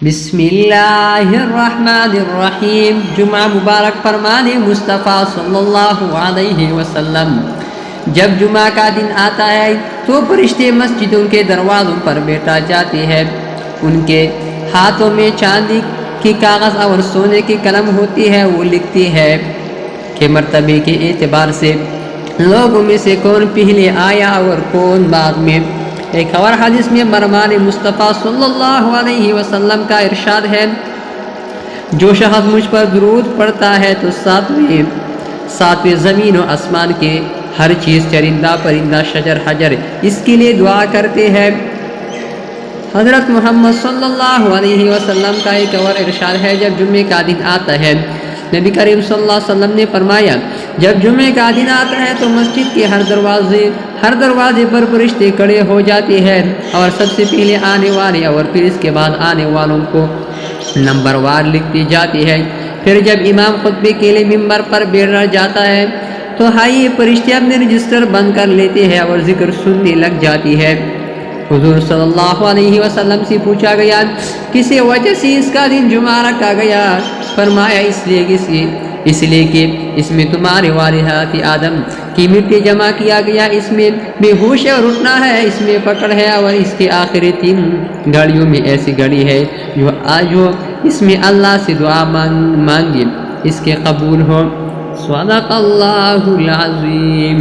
بسم اللہ الرحمن الرحیم۔ جمعہ مبارک فرمان مصطفیٰ صلی اللہ علیہ وسلم۔ جب جمعہ کا دن آتا ہے تو فرشتے مسجدوں کے دروازوں پر بیٹھا جاتے ہیں۔ ان کے ہاتھوں میں چاندی کی کاغذ اور سونے کی قلم ہوتی ہے۔ وہ لکھتی ہے کہ مرتبے کے اعتبار سے لوگوں میں سے کون پہلے آیا اور کون بعد میں۔ ایک اور حدیث میں فرمان مصطفیٰ صلی اللہ علیہ وسلم کا ارشاد ہے، جو شخص مجھ پر درود پڑھتا ہے تو ساتویں زمین و آسمان کے ہر چیز، چرندہ پرندہ شجر حجر اس کے لیے دعا کرتے ہیں۔ حضرت محمد صلی اللہ علیہ وسلم کا ایک اور ارشاد ہے، جب جمعے کا دن آتا ہے نبی کریم صلی اللہ علیہ وسلم نے فرمایا، جب جمعے کا دن آتا ہے تو مسجد کے ہر دروازے پر فرشتے کھڑے ہو جاتے ہیں اور سب سے پہلے آنے والے اور پھر اس کے بعد آنے والوں کو نمبر وار لکھتی جاتی ہے۔ پھر جب امام خطبے کے لیے ممبر پر بیٹھ جاتا ہے تو یہ فرشتے اپنے رجسٹر بند کر لیتے ہیں اور ذکر سننے لگ جاتی ہے۔ حضور صلی اللہ علیہ وسلم سے پوچھا گیا، کسی وجہ سے اس کا دن جمعہ رکھا گیا؟ فرمایا، اس لیے کہ اس میں تمہارے والد آدم کی مٹی جمع کیا گیا، اس میں بے ہوش اور اٹھنا ہے، اس میں پکڑ ہے، اور اس کے آخری 3 گھڑیوں میں ایسی گھڑی ہے جو اس میں اللہ سے دعا مانگے اس کے قبول ہو۔ صدق اللہ العظیم۔